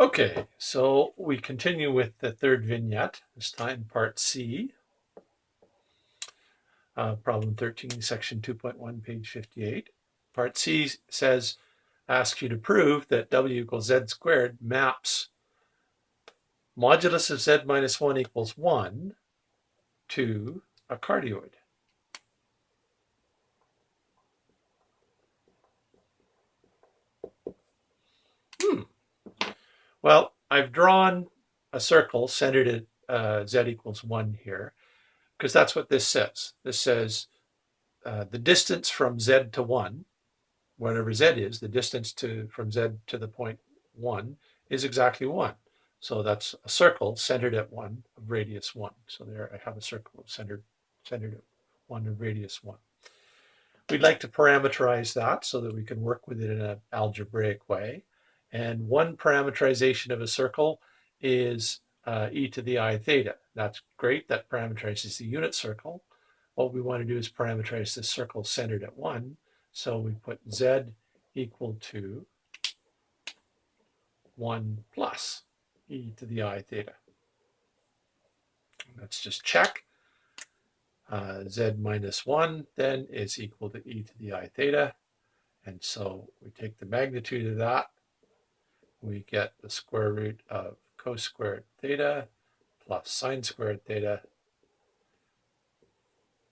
Okay, so we continue with the third vignette, this time part C, problem 13, section 2.1, page 58. Part C says, asks you to prove that W equals Z squared maps modulus of Z minus 1 equals 1 to a cardioid. Well, I've drawn a circle centered at Z equals 1 here, because that's what this says. This says the distance from Z to 1, whatever Z is, the distance from Z to the point 1 is exactly 1. So that's a circle centered at 1 of radius 1. So there I have a circle centered at 1 of radius 1. We'd like to parameterize that so that we can work with it in an algebraic way. And one parameterization of a circle is e to the I theta. That's great. That parameterizes the unit circle. What we want to do is parameterize this circle centered at 1. So we put z equal to 1 plus e to the I theta. Let's just check. Z minus 1 then is equal to e to the I theta. And so we take the magnitude of that. We get the square root of cos squared theta plus sine squared theta,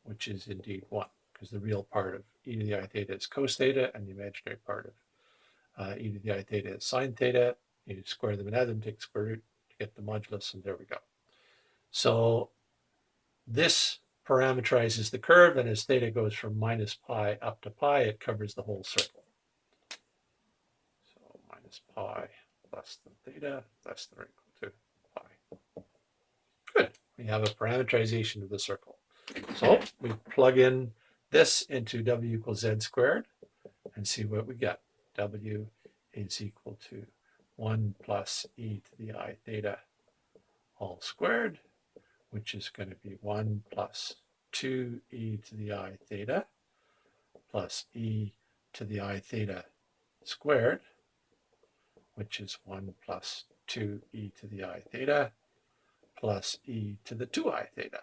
which is indeed 1, because the real part of e to the I theta is cos theta, and the imaginary part of e to the I theta is sine theta. You square them and add them, take the square root to get the modulus, and there we go. So this parameterizes the curve, and as theta goes from minus pi up to pi, it covers the whole circle. So minus pi less than theta less than or equal to pi. Good. We have a parameterization of the circle. So we plug in this into W equals Z squared and see what we get. W is equal to 1 plus e to the I theta all squared, which is going to be 1 plus 2e to the I theta plus e to the I theta squared, which is 1 plus 2e to the I theta plus e to the 2I theta.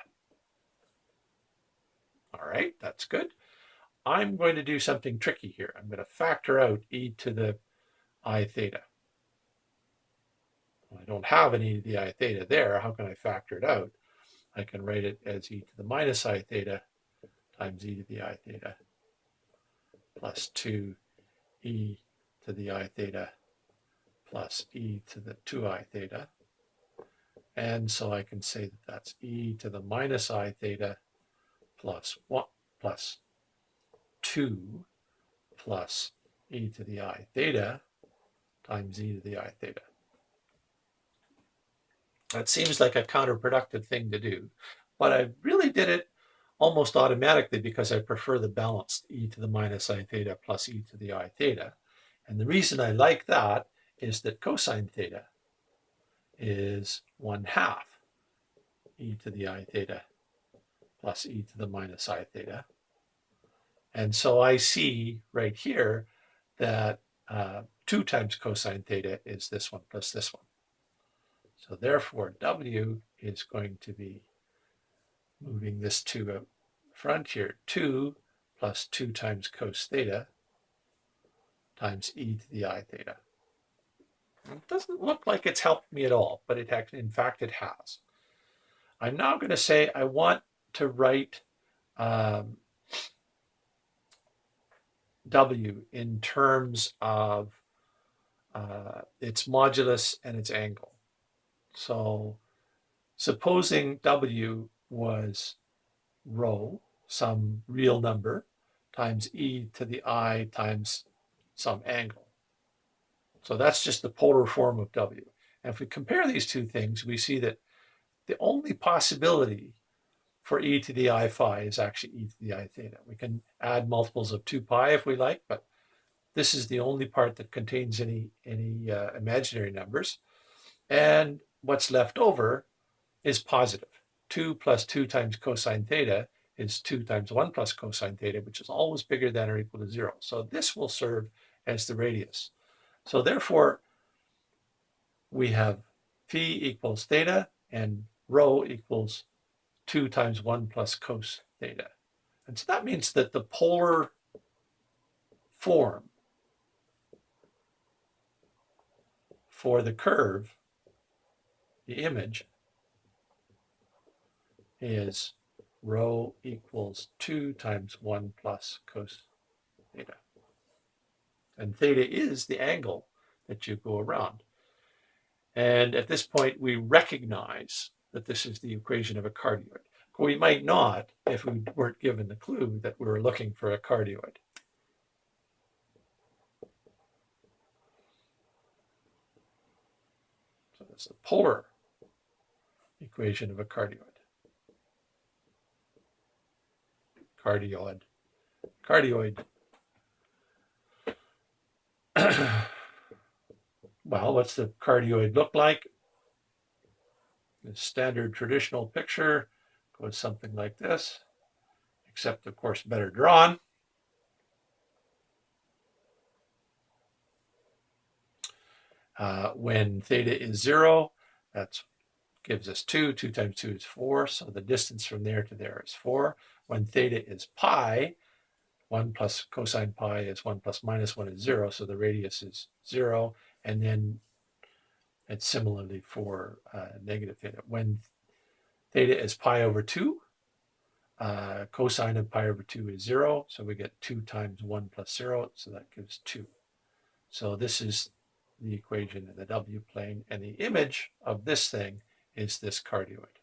All right, that's good. I'm going to do something tricky here. I'm going to factor out e to the I theta. Well, I don't have an e to the I theta there. How can I factor it out? I can write it as e to the minus I theta times e to the I theta plus 2e to the I theta plus e to the 2I theta. And so I can say that that's e to the minus I theta plus 1 plus 2 plus e to the I theta times e to the I theta. That seems like a counterproductive thing to do, but I really did it almost automatically because I prefer the balanced e to the minus I theta plus e to the I theta. And the reason I like that is that cosine theta is 1/2 e to the I theta plus e to the minus I theta. And so I see right here that 2 times cosine theta is this one plus this one. So therefore, W is going to be moving this to a front here, 2 plus 2 times cos theta times e to the I theta. It doesn't look like it's helped me at all, but in fact it has. I'm now going to say I want to write W in terms of its modulus and its angle. So supposing W was rho, some real number, times e to the I times some angle. So that's just the polar form of W. And if we compare these two things, we see that the only possibility for e to the I phi is actually e to the I theta. We can add multiples of 2 pi if we like, but this is the only part that contains any imaginary numbers. And what's left over is positive. 2 plus 2 times cosine theta is 2 times 1 plus cosine theta, which is always bigger than or equal to 0. So this will serve as the radius. So therefore, we have phi equals theta and rho equals 2 times 1 plus cos theta. And so that means that the polar form for the curve, the image, is rho equals 2 times 1 plus cos theta. And theta is the angle that you go around. And at this point, we recognize that this is the equation of a cardioid. We might not if we weren't given the clue that we were looking for a cardioid. So that's the polar equation of a cardioid. Cardioid. Well, what's the cardioid look like? The standard traditional picture goes something like this, except of course better drawn. When theta is 0, that gives us 2. 2 times 2 is 4, so the distance from there to there is 4. When theta is pi, 1 plus cosine pi is 1 plus minus 1 is 0, so the radius is 0. And then it's similarly for negative theta. When theta is pi over 2, cosine of pi over 2 is 0, so we get 2 times 1 plus 0, so that gives 2. So this is the equation in the W plane, and the image of this thing is this cardioid.